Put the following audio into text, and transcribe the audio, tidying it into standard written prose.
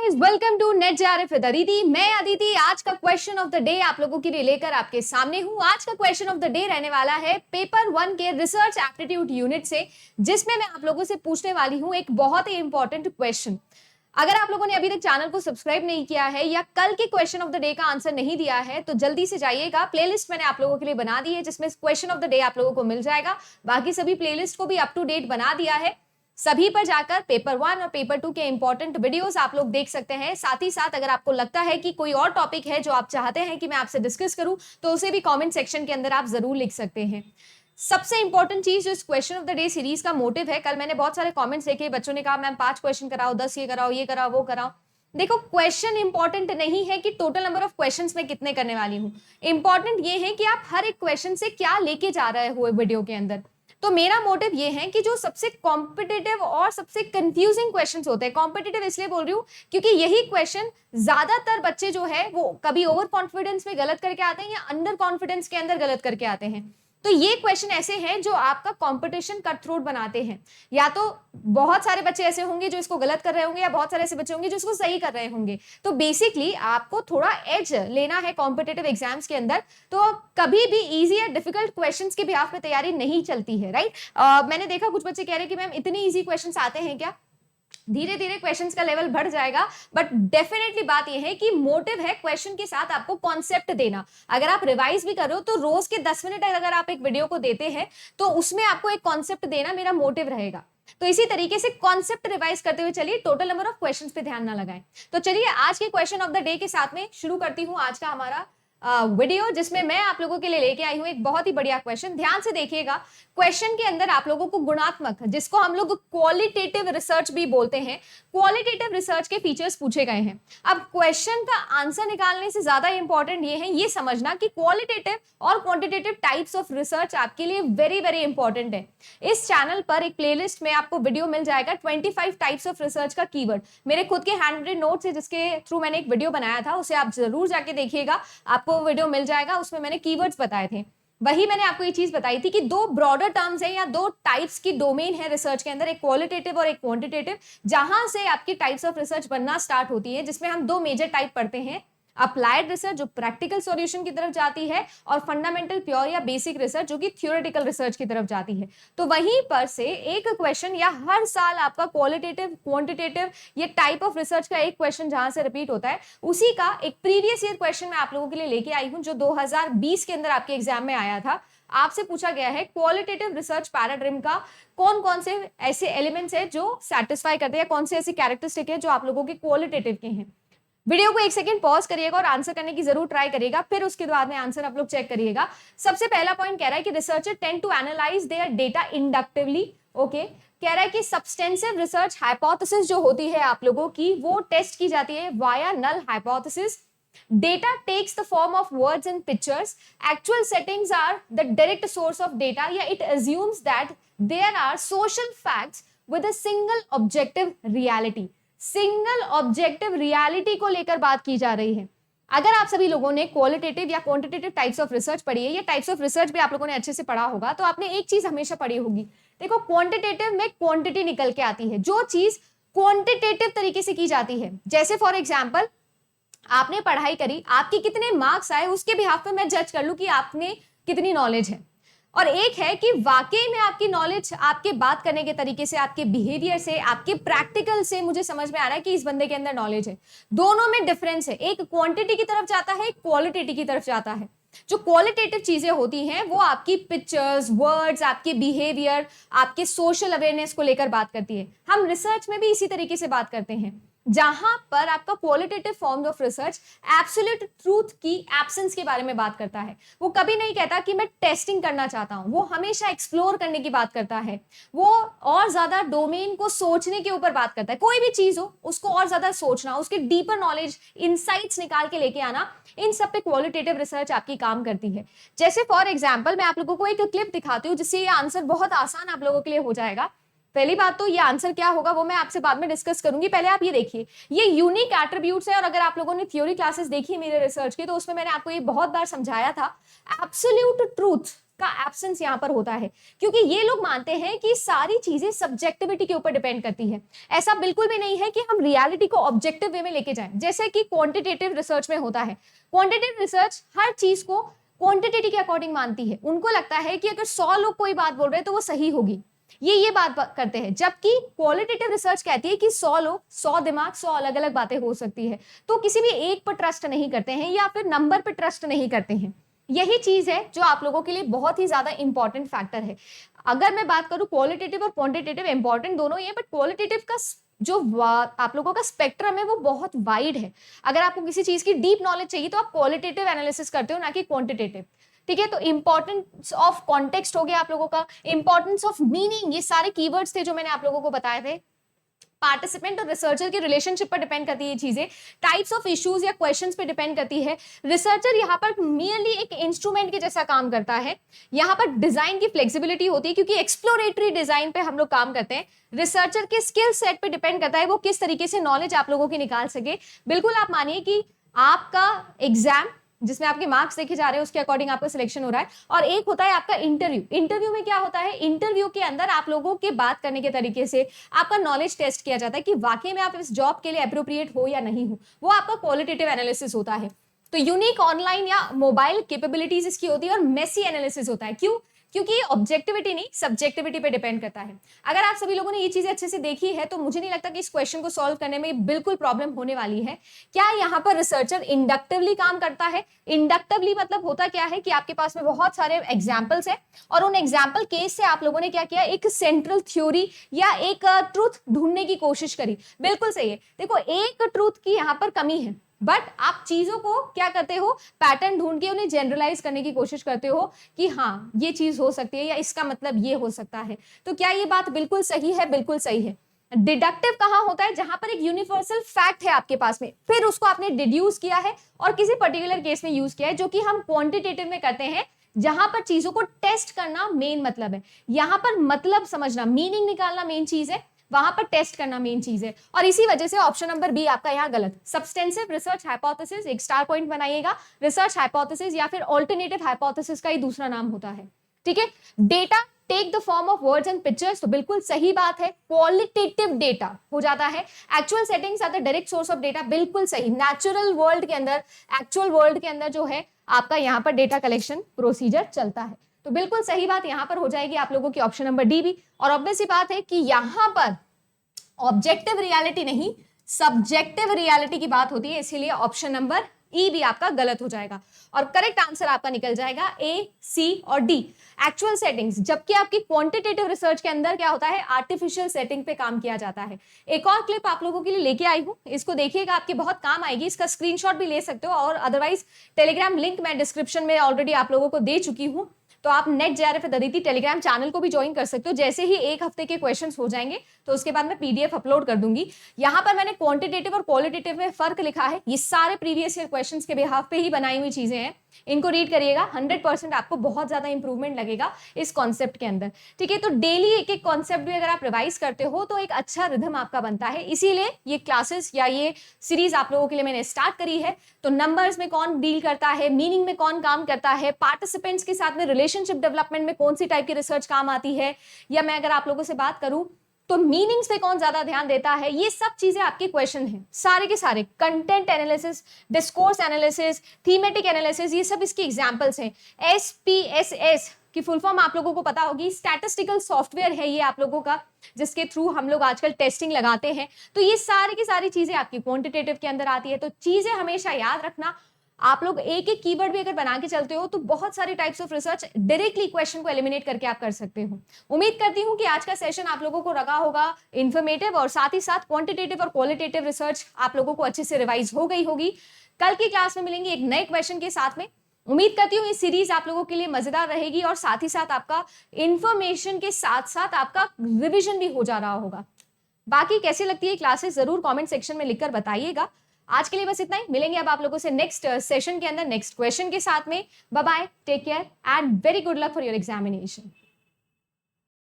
Guys, welcome to NET JRF with Aditi. मैं अदिति आज का क्वेश्चन ऑफ द डे आप लोगों के लिए लेकर आपके सामने हूं। आज का क्वेश्चन ऑफ द डे रहने वाला है पेपर 1 के रिसर्च एप्टीट्यूड यूनिट से, जिसमें मैं आप लोगों से पूछने वाली हूं एक बहुत ही इंपॉर्टेंट क्वेश्चन। अगर आप लोगों ने अभी तक चैनल को सब्सक्राइब नहीं किया है या कल के क्वेश्चन ऑफ द डे का आंसर नहीं दिया है तो जल्दी से जाइएगा। प्लेलिस्ट मैंने आप लोगों के लिए बना दी है जिसमें क्वेश्चन ऑफ द डे आप लोगों को मिल जाएगा। बाकी सभी प्लेलिस्ट को भी अप टू डेट बना दिया है। सभी पर जाकर पेपर 1 और पेपर 2 के इंपॉर्टेंट वीडियोस आप लोग देख सकते हैं। साथ ही साथ अगर आपको लगता है कि कोई और टॉपिक है जो आप चाहते हैं कि मैं आपसे डिस्कस करूं तो उसे भी कमेंट सेक्शन के अंदर आप जरूर लिख सकते हैं। सबसे इंपॉर्टेंट चीज जो इस question of the day series का मोटिव है, कल मैंने बहुत सारे कमेंट्स देखे, बच्चों ने कहा मैम 5 क्वेश्चन कराओ, 10 ये कराओ, ये कराओ, वो कराओ। देखो, क्वेश्चन इंपॉर्टेंट नहीं है कि टोटल नंबर ऑफ क्वेश्चंस मैं कितने करने वाली हूं। इंपॉर्टेंट ये है कि आप हर एक क्वेश्चन से क्या लेके जा रहे हो वीडियो के अंदर। तो मेरा मोटिव ये है कि जो सबसे कॉम्पिटिटिव और सबसे कंफ्यूजिंग क्वेश्चंस होते हैं, कॉम्पिटिटिव इसलिए बोल रही हूँ क्योंकि यही क्वेश्चन ज्यादातर बच्चे जो है वो कभी ओवर कॉन्फिडेंस में गलत करके आते हैं या अंडर कॉन्फिडेंस के अंदर गलत करके आते हैं। तो ये क्वेश्चन ऐसे हैं जो आपका कंपटीशन कट थ्रोट बनाते हैं। या तो बहुत सारे बच्चे ऐसे होंगे जो इसको गलत कर रहे होंगे या बहुत सारे ऐसे बच्चे होंगे जो इसको सही कर रहे होंगे। तो बेसिकली आपको थोड़ा एज लेना है कॉम्पिटिटिव एग्जाम्स के अंदर। तो कभी भी इजी या डिफिकल्ट क्वेश्चंस के बिहाफ पे तैयारी नहीं चलती है, राइट। मैंने देखा कुछ बच्चे कह रहे हैं कि मैम इतनी इजी क्वेश्चंस आते हैं क्या। धीरे धीरे क्वेश्चंस का लेवल बढ़ जाएगा, बट डेफिनेटली बात यह है कि मोटिव है क्वेश्चन के साथ आपको कॉन्सेप्ट देना। अगर आप रिवाइज भी कर रहे हो तो रोज के 10 मिनट अगर आप एक वीडियो को देते हैं तो उसमें आपको एक कॉन्सेप्ट देना मेरा मोटिव रहेगा। तो इसी तरीके से कॉन्सेप्ट रिवाइज करते हुए चलिए, टोटल नंबर ऑफ क्वेश्चंस पे ध्यान ना लगाएं। तो चलिए आज के क्वेश्चन ऑफ द डे के साथ में शुरू करती हूं आज का हमारा वीडियो, जिसमें मैं आप लोगों के लिए लेके आई हूं एक बहुत ही बढ़िया क्वेश्चन। ध्यान से देखिएगा, क्वेश्चन के अंदर आप लोगों को गुणात्मक, जिसको हम लोग क्वालिटेटिव रिसर्च भी बोलते हैं, क्वालिटेटिव रिसर्च के फीचर्स पूछे गए हैं। अब क्वेश्चन का आंसर निकालने से ज्यादा इंपॉर्टेंट ये है ये समझना कि क्वालिटेटिव और क्वांटिटेटिव टाइप्स ऑफ रिसर्च आपके लिए वेरी वेरी इंपॉर्टेंट है। इस चैनल पर एक प्लेलिस्ट में आपको वीडियो मिल जाएगा 25 टाइप्स ऑफ रिसर्च का कीवर्ड। मेरे खुद के हैंड रिटन नोट्स है जिसके थ्रू मैंने एक वीडियो बनाया था, उसे आप जरूर जाके देखिएगा, आपको वीडियो मिल जाएगा। उसमें मैंने कीवर्ड्स बताए थे। वही मैंने आपको ये चीज बताई थी कि 2 ब्रॉडर टर्म्स है या 2 टाइप्स की डोमेन है रिसर्च के अंदर, एक क्वालिटेटिव और एक क्वांटिटेटिव, जहां से आपकी टाइप्स ऑफ रिसर्च बनना स्टार्ट होती है, जिसमें हम 2 मेजर टाइप पढ़ते हैं। अप्लाइड रिसर्च जो प्रैक्टिकल सॉल्यूशन की तरफ जाती है, और फंडामेंटल प्योर या बेसिक रिसर्च जो कि थ्योरेटिकल रिसर्च की तरफ जाती है। तो वहीं पर से एक क्वेश्चन या हर साल आपका क्वालिटेटिव क्वांटिटेटिव ये टाइप ऑफ रिसर्च का एक क्वेश्चन जहां से रिपीट होता है, उसी का एक प्रीवियस ईयर क्वेश्चन मैं आप लोगों के लिए लेके आई हूं जो 2020 के अंदर आपके एग्जाम में आया था। आपसे पूछा गया है क्वालिटेटिव रिसर्च पैराडाइम का कौन कौन से ऐसे एलिमेंट्स है जो सेटिस्फाई करते हैं, कौन से ऐसे कैरेक्टरिस्टिक है जो आप लोगों के क्वालिटेटिव के हैं। वीडियो को एक सेकंड पॉज करिएगा और आंसर करने की जरूर ट्राई करिएगा, फिर उसके बाद में आंसर आप लोग चेक करिएगा। सबसे पहला पॉइंट कह रहा है कि researcher tend to analyse their data inductively. Okay, कह रहा है कि सब्सटेंसिव रिसर्च हाइपोथेसिस जो होती है आप लोगों की, वो टेस्ट की जाती है via null hypothesis. Data takes the form of words and pictures. Actual settings are the direct source of data. Yeah, it assumes that there are social facts with a single objective reality. Single objective reality को लेकर बात की जा रही है। अगर आप सभी लोगों ने क्वालिटेटिव या क्वांटिटेटिव टाइप्स ऑफ रिसर्च पढ़ी है, ये टाइप्स ऑफ रिसर्च भी आप लोगों ने अच्छे से पढ़ा होगा, तो आपने एक चीज हमेशा पढ़ी होगी। देखो, क्वांटिटेटिव में क्वांटिटी निकल के आती है, जो चीज क्वांटिटेटिव तरीके से की जाती है। जैसे फॉर एग्जाम्पल आपने पढ़ाई करी, आपके कितने मार्क्स आए उसके बिहाफ पे मैं जज कर लूं कि आपने कितनी नॉलेज है। और एक है कि वाकई में आपकी नॉलेज आपके बात करने के तरीके से, आपके बिहेवियर से, आपके प्रैक्टिकल से मुझे समझ में आ रहा है कि इस बंदे के अंदर नॉलेज है। दोनों में डिफरेंस है, एक क्वांटिटी की तरफ जाता है, एक क्वालिटेटिव की तरफ जाता है। जो क्वालिटेटिव चीजें होती हैं वो आपकी पिक्चर्स, वर्ड्स, आपके बिहेवियर, आपके सोशल अवेयरनेस को लेकर बात करती है। हम रिसर्च में भी इसी तरीके से बात करते हैं, जहां पर आपका qualitative form of research absolute truth की एब्सेंस के बारे में बात करता है। वो कभी नहीं कहता कि मैं टेस्टिंग करना चाहता हूं, वो हमेशा एक्सप्लोर करने की बात करता है। वो और ज्यादा डोमेन को सोचने के ऊपर बात करता है। कोई भी चीज हो उसको और ज्यादा सोचना, उसके डीपर नॉलेज, इनसाइट्स निकाल के लेके आना, इन सब पे क्वालिटेटिव रिसर्च आपकी काम करती है। जैसे फॉर एग्जाम्पल मैं आप लोगों को एक क्लिप दिखाती हूँ जिससे ये आंसर बहुत आसान आप लोगों के लिए हो जाएगा। पहली बात तो ये आंसर क्या होगा वो मैं आपसे बाद में डिस्कस करूंगी, पहले आप ये देखिए, ये यूनिक एट्रीब्यूट्स है। और अगर आप लोगों ने थ्योरी क्लासेस देखी है मेरे रिसर्च की, तो उसमें मैंने आपको ये बहुत बार समझाया था, एब्सोल्यूट ट्रूथ का एब्सेंस यहाँ पर होता है, क्योंकि ये लोग मानते हैं कि सारी चीजें सब्जेक्टिविटी के ऊपर डिपेंड करती है। ऐसा बिल्कुल भी नहीं है कि हम रियलिटी को ऑब्जेक्टिव वे में लेके जाएं, जैसे कि क्वांटिटेटिव रिसर्च में होता है। क्वांटिटेटिव रिसर्च हर चीज को क्वांटिटी के अकॉर्डिंग मानती है। उनको लगता है कि अगर 100 लोग कोई बात बोल रहे हैं तो वो सही होगी, ये बात करते हैं। जबकि क्वालिटेटिव रिसर्च कहती है कि 100 लोग, 100 दिमाग, 100 अलग अलग बातें हो सकती है। तो किसी भी एक पर ट्रस्ट नहीं करते हैं या फिर नंबर पर ट्रस्ट नहीं करते हैं। यही चीज है जो आप लोगों के लिए बहुत ही ज्यादा इंपॉर्टेंट फैक्टर है। अगर मैं बात करूं क्वालिटेटिव और क्वांटिटेटिव, इंपॉर्टेंट दोनों ही है, बट क्वालिटेटिव का जो आप लोगों का स्पेक्ट्रम है वो बहुत वाइड है। अगर आपको किसी चीज की डीप नॉलेज चाहिए तो आप क्वालिटेटिव एनालिसिस करते हो, ना कि क्वांटिटेटिव। ठीक है, तो इंपॉर्टेंस ऑफ कॉन्टेक्स्ट हो गया आप लोगों का, इंपॉर्टेंस ऑफ मीनिंग, ये सारे कीवर्ड्स थे जो मैंने आप लोगों को बताए थे। पार्टिसिपेंट और रिसर्चर के रिलेशनशिप पर डिपेंड करती है ये चीजें। टाइप्स ऑफ इश्यूज या क्वेश्चंस पे डिपेंड करती है। रिसर्चर यहाँ पर मियरली एक इंस्ट्रूमेंट के जैसा काम करता है। यहाँ पर डिजाइन की फ्लेक्सिबिलिटी होती है, क्योंकि एक्सप्लोरेटरी डिजाइन पे हम लोग काम करते हैं। रिसर्चर के स्किल सेट पे डिपेंड करता है वो किस तरीके से नॉलेज आप लोगों की निकाल सके। बिल्कुल आप मानिए कि आपका एग्जाम जिसमें आपके मार्क्स देखे जा रहे हैं उसके अकॉर्डिंग आपका सिलेक्शन हो रहा है, और एक होता है आपका इंटरव्यू। इंटरव्यू में क्या होता है, इंटरव्यू के अंदर आप लोगों के बात करने के तरीके से आपका नॉलेज टेस्ट किया जाता है कि वाकई में आप इस जॉब के लिए अप्रोप्रिएट हो या नहीं हो। वो आपका क्वालिटेटिव एनालिसिस होता है। तो यूनिक ऑनलाइन या मोबाइल कैपेबिलिटीज इसकी होती है, और मेसी एनालिसिस होता है। क्यों? क्योंकि ये ऑब्जेक्टिविटी नहीं सब्जेक्टिविटी पे डिपेंड करता है। अगर आप सभी लोगों ने ये चीजें अच्छे से देखी है तो मुझे नहीं लगता कि इस क्वेश्चन को सॉल्व करने में बिल्कुल प्रॉब्लम होने वाली है। क्या यहाँ पर रिसर्चर इंडक्टिवली काम करता है? इंडक्टिवली मतलब होता क्या है कि आपके पास में बहुत सारे एग्जाम्पल्स है, और उन एग्जाम्पल केस से आप लोगों ने क्या किया, एक सेंट्रल थ्योरी या एक ट्रूथ ढूंढने की कोशिश करी। बिल्कुल सही है। देखो, एक ट्रूथ की यहाँ पर कमी है, बट आप चीजों को क्या करते हो, पैटर्न ढूंढ के उन्हें जनरलाइज करने की कोशिश करते हो कि हाँ ये चीज हो सकती है या इसका मतलब ये हो सकता है। तो क्या ये बात बिल्कुल सही है? बिल्कुल सही है। डिडक्टिव कहाँ होता है? जहां पर एक यूनिवर्सल फैक्ट है आपके पास में, फिर उसको आपने डिड्यूस किया है और किसी पर्टिकुलर केस में यूज किया है, जो कि हम क्वांटिटेटिव में करते हैं, जहां पर चीजों को टेस्ट करना मेन मतलब है। यहां पर मतलब समझना, मीनिंग निकालना मेन चीज है, वहां पर टेस्ट करना मेन चीज है। और इसी वजह से ऑप्शन नंबर बी आपका यहाँ गलत। सब्सटेंसिव रिसर्च हाइपोथेसिस, एक स्टार पॉइंट बनाइएगा। रिसर्च हाइपोथेसिस या फिर ऑल्टरनेटिव हाइपोथेसिस का ही दूसरा नाम होता है। ठीक है। Data take the form of words and pictures, तो बिल्कुल सही बात है, क्वालिटेटिव डेटा हो जाता है। Actual settings are the direct source of data, बिल्कुल सही। नेचुरल वर्ल्ड के अंदर, एक्चुअल वर्ल्ड के अंदर जो है आपका यहाँ पर डेटा कलेक्शन प्रोसीजर चलता है। तो बिल्कुल सही बात यहाँ पर हो जाएगी आप लोगों की ऑप्शन नंबर डी भी। और ऑब्वियस सी बात है कि यहाँ पर ऑब्जेक्टिव रियलिटी नहीं सब्जेक्टिव रियलिटी की बात होती है, इसीलिए ऑप्शन नंबर ई भी आपका गलत हो जाएगा। और करेक्ट आंसर आपका निकल जाएगा ए, सी और डी, एक्चुअल सेटिंग्स। जबकि आपकी क्वांटिटेटिव रिसर्च के अंदर क्या होता है, आर्टिफिशियल सेटिंग पे काम किया जाता है। एक और क्लिप आप लोगों के लिए लेके आई हूं, इसको देखिएगा, आपके बहुत काम आएगी। इसका स्क्रीनशॉट भी ले सकते हो, और अदरवाइज टेलीग्राम लिंक मैं डिस्क्रिप्शन में ऑलरेडी आप लोगों को दे चुकी हूँ, तो आप net JRF Aditi Telegram channel को भी ज्वाइन कर सकते हो। जैसे ही एक हफ्ते के क्वेश्चंस हो जाएंगे तो उसके बाद मैं पीडीएफ अपलोड कर दूंगी। यहाँ पर मैंने क्वांटिटेटिव और क्वालिटेटिव में फर्क लिखा है। ये सारे प्रीवियस ईयर क्वेश्चंस के बिहाफ पे ही बनाई हुई चीजें हैं, इनको रीड करिएगा। 100% आपको बहुत ज्यादा इंप्रूवमेंट लगेगा इस कॉन्सेप्ट के अंदर। ठीक है, तो डेली एक एक कॉन्सेप्ट भी अगर आप रिवाइज करते हो तो एक अच्छा रिदम आपका बनता है। इसीलिए ये क्लासेस या ये सीरीज आप लोगों के लिए मैंने स्टार्ट करी है। तो नंबर्स में कौन डील करता है, मीनिंग में कौन काम करता है, पार्टिसिपेंट्स के साथ में रिलेशनशिप डेवलपमेंट में कौन सी टाइप की रिसर्च काम आती है, या मैं अगर आप लोगों से बात करूं तो मीनिंग्स पे कौन ज्यादा ध्यान देता है, ये सब चीजें आपके क्वेश्चन हैं सारे के सारे। Content analysis, discourse analysis, thematic analysis, ये सब इसके एग्जांपल्स हैं। SPSS की फुल फॉर्म आप लोगों को पता होगी, स्टैटिस्टिकल सॉफ्टवेयर है ये आप लोगों का, जिसके थ्रू हम लोग आजकल टेस्टिंग लगाते हैं। तो ये सारी की सारी चीजें आपकी क्वांटिटेटिव के अंदर आती है। तो चीजें हमेशा याद रखना, आप लोग एक एक कीवर्ड भी अगर बना के चलते हो तो बहुत सारे types of research directly question को एलिमिनेट करके आप कर सकते हो। उम्मीद करती हूं कि आज का सेशन आप लोगों को लगा होगा इन्फॉर्मेटिव, और साथ ही साथ क्वांटिटेटिव और क्वालिटेटिव रिसर्च आप लोगों को अच्छे से रिवाइज हो गई होगी। कल की क्लास में मिलेंगे एक नए क्वेश्चन के साथ में। उम्मीद करती हूँ ये सीरीज आप लोगों के लिए मजेदार रहेगी, और साथ ही साथ आपका इंफॉर्मेशन के साथ साथ आपका रिविजन भी हो जा रहा होगा। बाकी कैसी लगती है क्लासेस जरूर कमेंट सेक्शन में लिखकर बताइएगा। आज के लिए बस इतना ही, मिलेंगे अब आप लोगों से नेक्स्ट सेशन के अंदर नेक्स्ट क्वेश्चन के साथ में। Bye bye, take care and very good luck for your examination.